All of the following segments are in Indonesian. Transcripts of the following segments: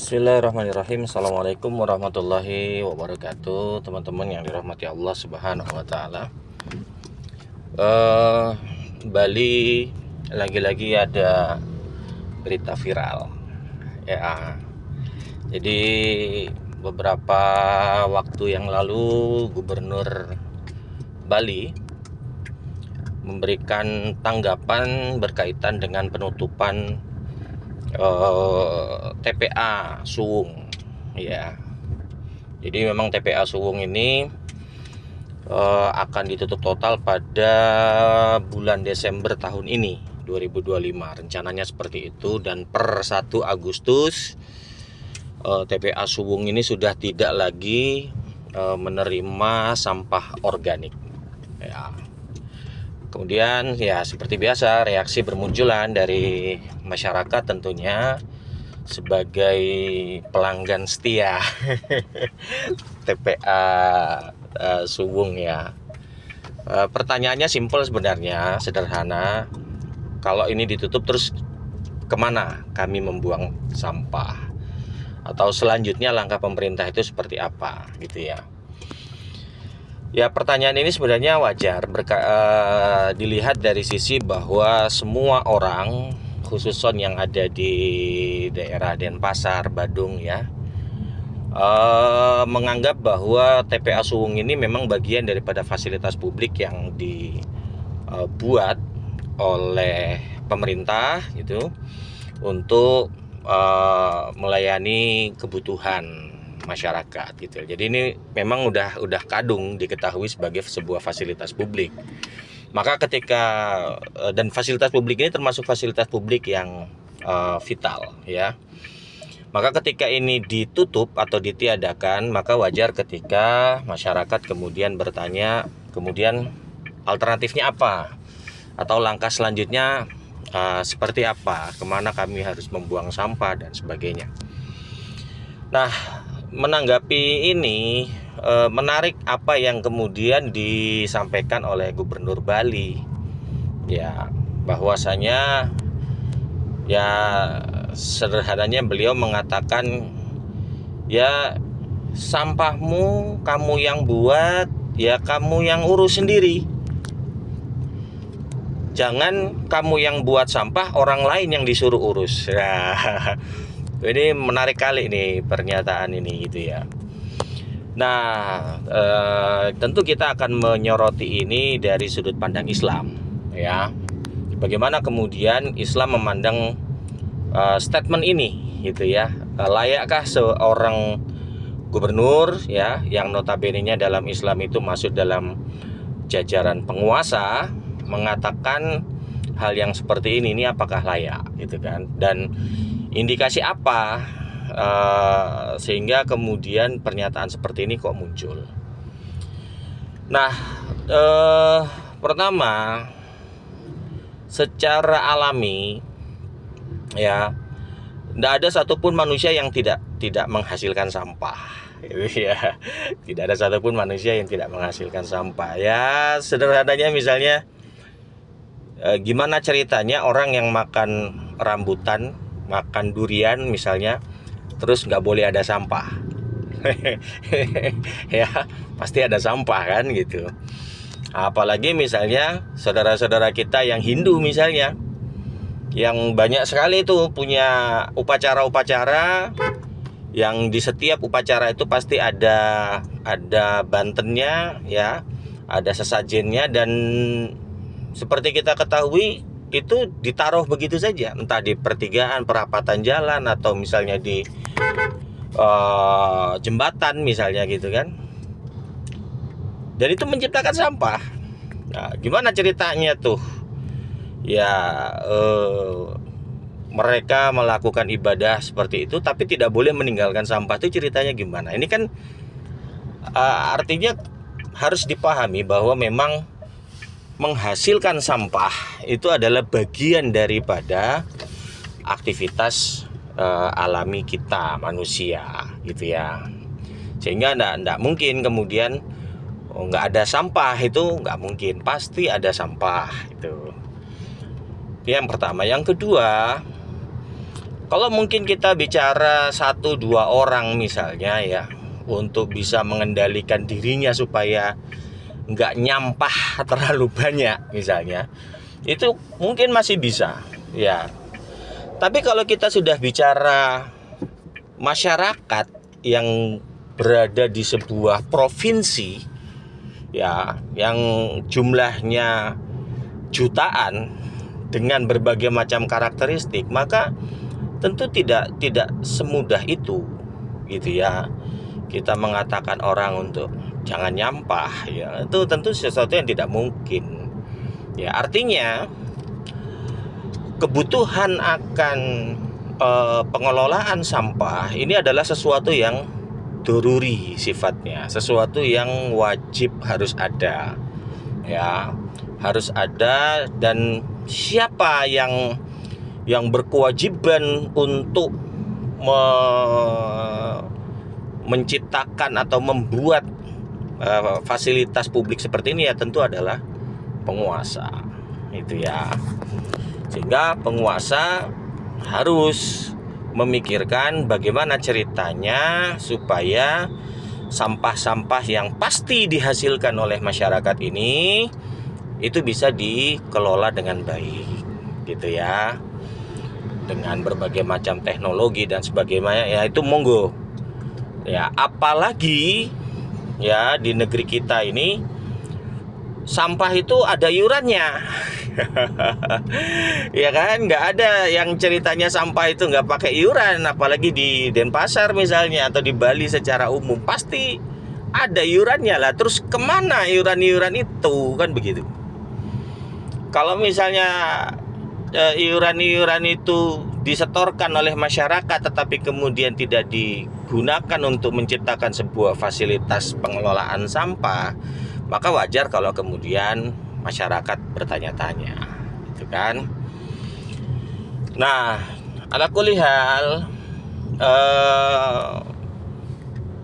Bismillahirrahmanirrahim. Assalamualaikum warahmatullahi wabarakatuh. Teman-teman yang dirahmati Allah Subhanahu wa taala. Bali lagi-lagi ada berita viral. Ya. Jadi beberapa waktu yang lalu Gubernur Bali memberikan tanggapan berkaitan dengan penutupan TPA Suwung, ya. Jadi memang TPA Suwung ini akan ditutup total pada bulan Desember tahun ini 2025, rencananya seperti itu. Dan per 1 Agustus TPA Suwung ini sudah tidak lagi menerima sampah organik, ya. Kemudian ya seperti biasa reaksi bermunculan dari masyarakat tentunya sebagai pelanggan setia TPA Suwung, ya. Pertanyaannya simpel sebenarnya, sederhana. Kalau ini ditutup terus kemana kami membuang sampah? Atau selanjutnya langkah pemerintah itu seperti apa gitu ya. Ya, pertanyaan ini sebenarnya wajar dilihat dari sisi bahwa semua orang, khususnya yang ada di daerah Denpasar, Badung, ya, menganggap bahwa TPA Suwung ini memang bagian daripada fasilitas publik yang dibuat oleh pemerintah gitu untuk melayani kebutuhan masyarakat gitu. Jadi ini memang udah kadung diketahui sebagai sebuah fasilitas publik. Maka ketika dan fasilitas publik ini termasuk fasilitas publik yang vital, ya. Maka ketika ini ditutup atau ditiadakan, maka wajar ketika masyarakat kemudian bertanya, kemudian alternatifnya apa? Atau langkah selanjutnya seperti apa? Kemana kami harus membuang sampah dan sebagainya. Nah, menanggapi ini menarik apa yang kemudian disampaikan oleh Gubernur Bali, ya, bahwasanya ya sederhananya beliau mengatakan ya sampahmu kamu yang buat, ya kamu yang urus sendiri. Jangan kamu yang buat sampah, orang lain yang disuruh urus. Nah, ini menarik kali nih pernyataan ini gitu ya. Nah, tentu kita akan menyoroti ini dari sudut pandang Islam, ya. Bagaimana kemudian Islam memandang statement ini gitu ya. Layakkah seorang gubernur, ya, yang notabene-nya dalam Islam itu masuk dalam jajaran penguasa, mengatakan hal yang seperti ini apakah layak gitu kan? Dan indikasi apa sehingga kemudian pernyataan seperti ini kok muncul? Nah, pertama, secara alami, ya, tidak ada satupun manusia yang tidak menghasilkan sampah, gitu ya. Tidak ada satupun manusia yang tidak menghasilkan sampah. Ya, sederhananya misalnya, gimana ceritanya orang yang makan rambutan, makan durian misalnya, terus nggak boleh ada sampah? Ya, pasti ada sampah kan gitu. Apalagi misalnya saudara-saudara kita yang Hindu misalnya, yang banyak sekali itu punya upacara-upacara, yang di setiap upacara itu pasti ada bantennya, ya, ada sesajennya, dan seperti kita ketahui itu ditaruh begitu saja, entah di pertigaan, perapatan jalan, atau misalnya di jembatan misalnya gitu kan. Dan itu menciptakan sampah. Nah, gimana ceritanya tuh? Ya, mereka melakukan ibadah seperti itu tapi tidak boleh meninggalkan sampah, itu ceritanya gimana? Ini kan artinya harus dipahami bahwa memang menghasilkan sampah itu adalah bagian daripada aktivitas alami kita manusia gitu ya. Sehingga enggak mungkin kemudian nggak ada sampah, itu nggak mungkin, pasti ada sampah itu. Yang pertama. Yang kedua, Kalau mungkin kita bicara 1-2 orang misalnya ya, untuk bisa mengendalikan dirinya supaya nggak nyampah terlalu banyak misalnya, itu mungkin masih bisa ya. Tapi kalau kita sudah bicara masyarakat yang berada di sebuah provinsi ya, yang jumlahnya jutaan dengan berbagai macam karakteristik, maka tentu tidak semudah itu gitu ya. Kita mengatakan orang untuk jangan nyampah ya, itu tentu sesuatu yang tidak mungkin. Ya, artinya kebutuhan akan pengelolaan sampah ini adalah sesuatu yang doruri sifatnya, sesuatu yang wajib harus ada. Ya, harus ada, dan siapa yang berkewajiban untuk menciptakan atau membuat fasilitas publik seperti ini ya tentu adalah penguasa itu ya. Sehingga penguasa harus memikirkan bagaimana ceritanya supaya sampah-sampah yang pasti dihasilkan oleh masyarakat ini itu bisa dikelola dengan baik gitu ya, dengan berbagai macam teknologi dan sebagainya ya, itu monggo ya. Apalagi ya di negeri kita ini sampah itu ada iurannya. Ya kan, nggak ada yang ceritanya sampah itu nggak pakai iuran, apalagi di Denpasar misalnya atau di Bali secara umum pasti ada iurannya lah. Terus kemana iuran itu, kan begitu. Kalau misalnya iuran itu disetorkan oleh masyarakat tetapi kemudian tidak digunakan untuk menciptakan sebuah fasilitas pengelolaan sampah, maka wajar kalau kemudian masyarakat bertanya-tanya, gitu kan. Nah, ala kulli hal,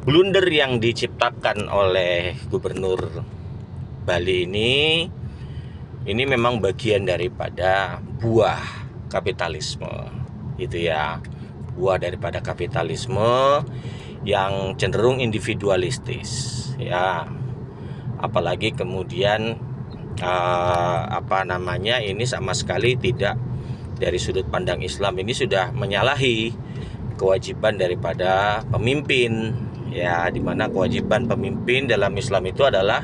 blunder yang diciptakan oleh Gubernur Bali ini memang bagian daripada buah kapitalisme, gitu ya. Buah daripada kapitalisme yang cenderung individualistis, ya. Apalagi kemudian ini sama sekali tidak, dari sudut pandang Islam ini sudah menyalahi kewajiban daripada pemimpin ya, dimana kewajiban pemimpin dalam Islam itu adalah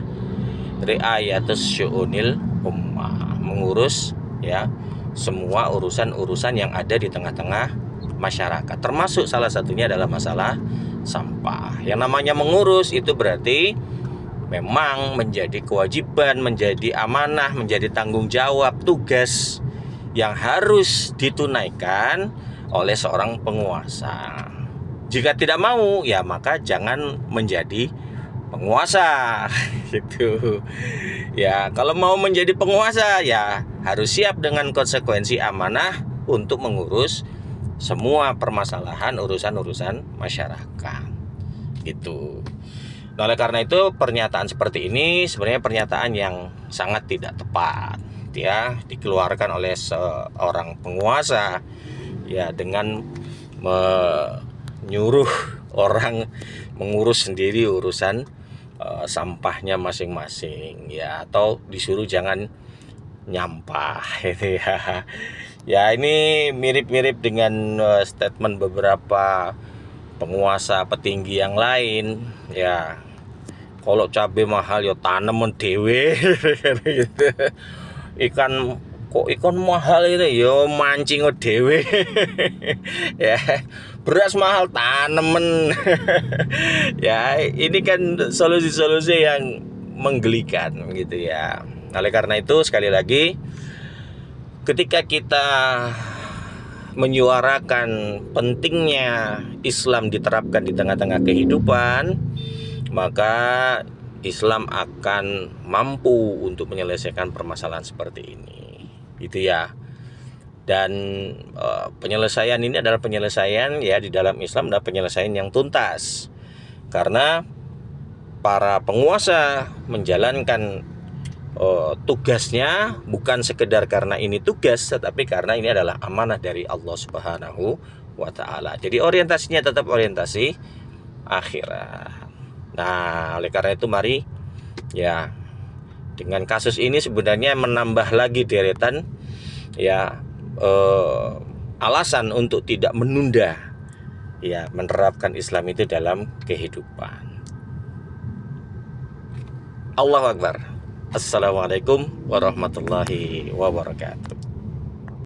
riayatus syu'unil ummah, mengurus ya semua urusan-urusan yang ada di tengah-tengah masyarakat, termasuk salah satunya adalah masalah sampah. Yang namanya mengurus itu berarti memang menjadi kewajiban, menjadi amanah, menjadi tanggung jawab, tugas yang harus ditunaikan oleh seorang penguasa. Jika tidak mau, ya maka jangan menjadi penguasa. Gitu. Ya, kalau mau menjadi penguasa ya harus siap dengan konsekuensi amanah untuk mengurus semua permasalahan urusan-urusan masyarakat. Gitu. Nah, oleh karena itu pernyataan seperti ini sebenarnya pernyataan yang sangat tidak tepat ya, dikeluarkan oleh seorang penguasa ya, dengan menyuruh orang mengurus sendiri urusan sampahnya masing-masing ya, atau disuruh jangan nyampah gitu ya. Ya, ini mirip-mirip dengan statement beberapa penguasa petinggi yang lain ya. Kalau cabai mahal ya tanemen dewe gitu. Ikan mahal itu ya mancing dewe. Ya, beras mahal tanemen. Ya, ini kan solusi-solusi yang menggelikan gitu ya. Oleh karena itu sekali lagi, ketika kita menyuarakan pentingnya Islam diterapkan di tengah-tengah kehidupan, maka Islam akan mampu untuk menyelesaikan permasalahan seperti ini, gitu ya. Dan penyelesaian ini adalah penyelesaian ya, di dalam Islam adalah penyelesaian yang tuntas, karena para penguasa menjalankan tugasnya bukan sekedar karena ini tugas, tetapi karena ini adalah amanah dari Allah Subhanahu wa taala. Jadi orientasinya tetap orientasi akhirat. Nah, oleh karena itu mari ya, dengan kasus ini sebenarnya menambah lagi deretan ya alasan untuk tidak menunda ya menerapkan Islam itu dalam kehidupan. Allahu Akbar. Assalamualaikum warahmatullahi wabarakatuh.